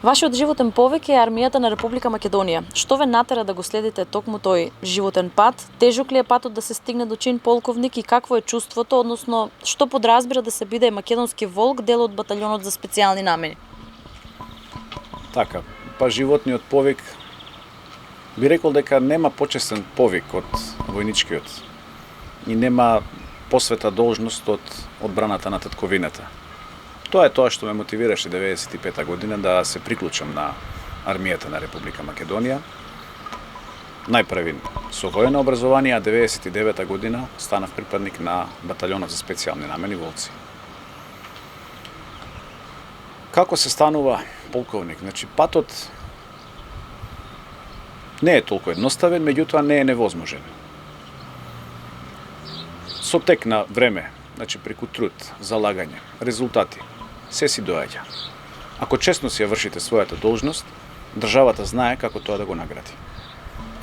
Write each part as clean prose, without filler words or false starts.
Вашиот животен повик е армијата на Република Македонија. Што ве натера да го следите токму тој животен пат? Тежок ли е патот да се стигне до чин полковник и какво е чувството, односно што подразбира да се биде македонски волк дел од баталјонот за специјални намени? Така, па животниот повик би рекол дека нема почесен повик од војничкиот и нема посвета должност од одбраната на татковината. Тоа е тоа што ме мотивираше 95-та година да се приклучам на армијата на Република Македонија. Најпрви со воено образование, а 99-та година станав припадник на баталјонот за специјални намени волци. Како се станува полковник? Значи, патот не е толку едноставен, меѓутоа не е невозможен. Со тек на време, значи преку труд, залагање, резултати, се си доаѓа. Ако честно си ја вршите својата должност, државата знае како тоа да го награди.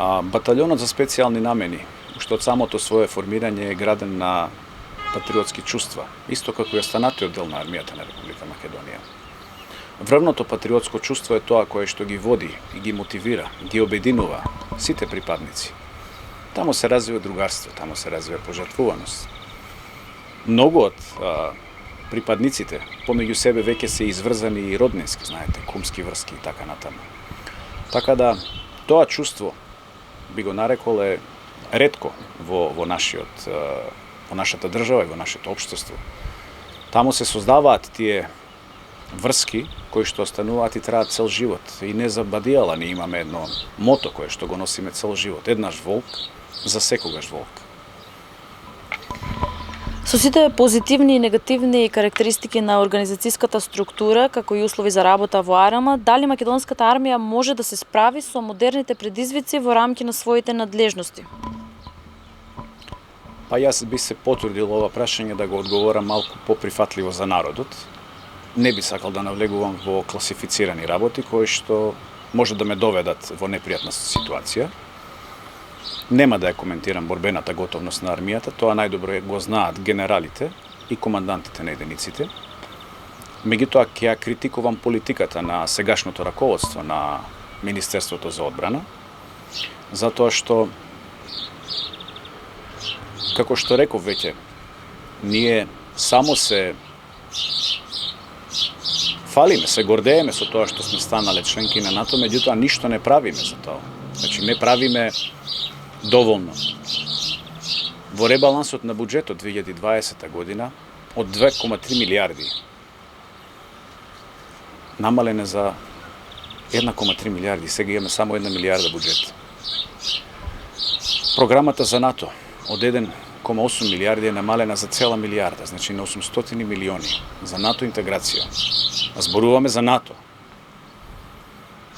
А баталјонот за специјални намени, уште од самото свое формирање е граден на патриотски чувства, исто како и останатиот дел на армијата на Република Македонија. Врвното патриотско чувство е тоа кое што ги води и ги мотивира, ги обединува сите припадници. Тамо се развива другарство, тамо се развива пожртвуваност. Многу од припадниците помеѓу себе веќе се изврзани и роднински, знаете, кумски врски и така натаму. Така да тоа чувство би го нарекол е ретко во нашата држава и во нашето општество. Тамо се создаваат тие врски кои што остануваат и траат цел живот. И не за бадијала ние имаме едно мото кое што го носиме цел живот. Еднаш волк, за секогаш волк. Со сите позитивни и негативни карактеристики на организацијската структура, како и услови за работа во АРМ, дали македонската армија може да се справи со модерните предизвици во рамки на своите надлежности? Па јас би се потрудил ова прашање да го одговорам малку поприфатливо за народот. Не би сакал да навлегувам во класифицирани работи кои што може да ме доведат во непријатна ситуација. Нема да ја коментирам борбената готовност на армијата, тоа најдобро го знаат генералите и командантите на единиците. Меѓутоа ќе ја критикувам политиката на сегашното раководство на Министерството за одбрана, затоа што, како што реков веќе, ние само се фалиме, се гордееме со тоа што сме станале членки на НАТО, меѓутоа ништо не правиме за тоа. Значи, не правиме доволно. Во ребалансот на буџетот 2020 година од 2,3 милиарди намалене за 1,3 милиарди, сега имаме само 1 милиарда буџет. Програмата за НАТО од 1,8 милиарди е намалена за цела милиарда, значи на 800 милиони за НАТО интеграција. Зборуваме за НАТО.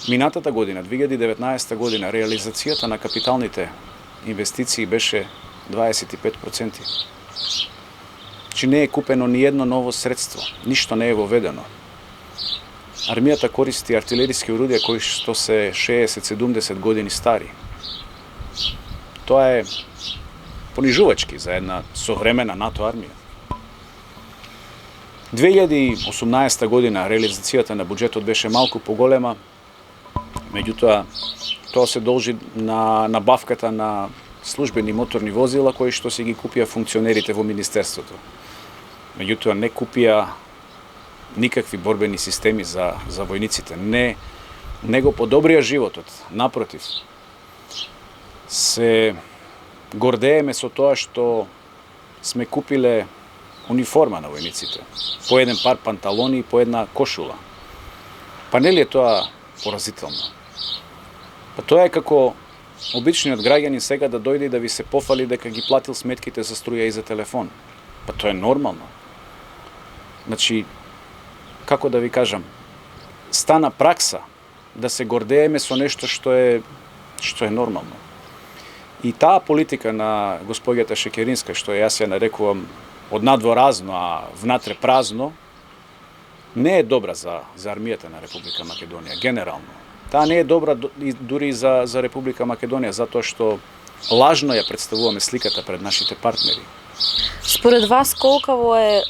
Минатата година, 2019 година, реализацијата на капиталните инвестиции беше 25%. Значи не е купено ни едно ново средство, ништо не е воведено. Армијата користи артилериски орудија кои што се 60-70 години стари. Тоа е понижувачки за една современа НАТО армија. 2018 година реализацијата на буџетот беше малку поголема, меѓутоа тоа се должи на набавката на службени моторни возила кои што си ги купија функционерите во Министерството. Меѓутоа не купија никакви борбени системи за војниците. Не го подобрија животот. Напротив, се гордееме со тоа што сме купиле униформа на војниците. По еден пар панталони и по една кошула. Па нели е тоа поразително? Па тоа е како обичниот граѓанин сега да дојде и да ви се пофали дека ги платил сметките за струја и за телефон. Па тоа е нормално. Значи, како да ви кажам, стана пракса да се гордееме со нешто што е нормално. И таа политика на госпоѓата Шекеринска, што јас ја нарекувам од надворазно, а внатре празно, не е добра за армијата на Република Македонија, генерално. Таа не е добра дури за Република Македонија, затоа што лажно ја представуваме сликата пред нашите партнери. Според вас колкаво е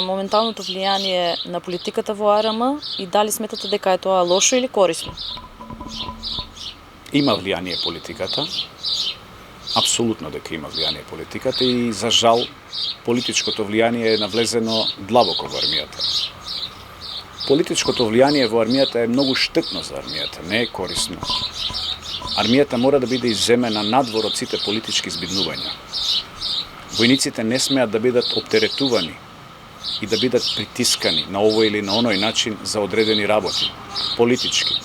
моменталното влијание на политиката во АРМ и дали сметате дека е тоа лошо или корисно? Има влијание политиката, апсолутно дека има влијание политиката и за жал политичкото влијание е навлезено длабоко во армијата. Политичкото влијание во армијата е многу штетно за армијата, не е корисно. Армијата мора да биде изземена надвор од сите политички збиднувања. Војниците не смеат да бидат оптеретувани и да бидат притискани на овој или на оној начин за одредени работи, политички.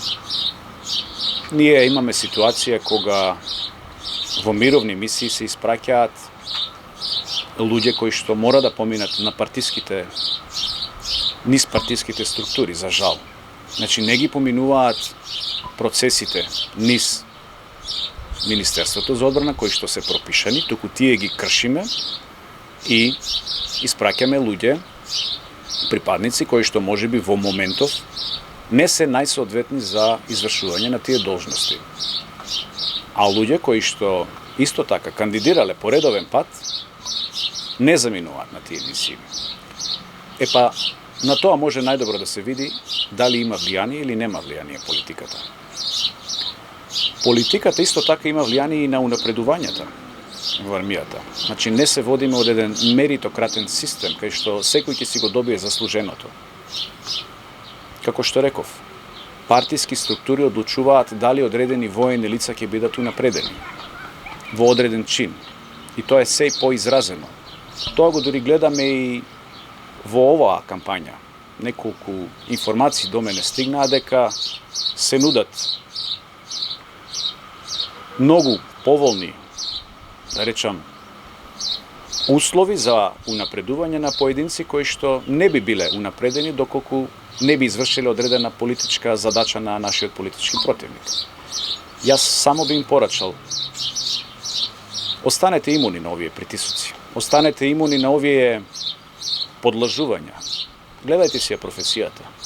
Ние имаме ситуација кога во мировни мисии се испраќаат луѓе кои што мора да поминат на низ партиските структури, за жал. Значи не ги поминуваат процесите низ Министерството за одбрана кои што се пропишани, туку тие ги кршиме и испраќаме луѓе, припадници кои што можеби во моментов не се најсоодветни за извршување на тие должности. А луѓе кои што исто така кандидирале по редовен пат не заминуваат на тие мисии. Епа, на тоа може најдобро да се види дали има влијание или нема влијание политиката. Политиката исто така има влијание и на унапредувањата во армијата. Значи не се водиме од еден меритократен систем кај што секој ќе си го добие заслуженото. Како што реков, партиски структури одлучуваат дали одредени воени лица ќе бидат унапредени во одреден чин. И тоа е сеј поизразено. Тоа го дури гледаме и во оваа кампања. Неколку информации до мене стигнаа дека се нудат многу поволни, да речам, услови за унапредување на поединци кои што не би биле унапредени доколку не би извршиле одредена политичка задача на нашиот политички противник. Јас само би им порачал: останете имуни на овие притисоци, останете имуни на овие подлажувања. Гледајте си ја професијата.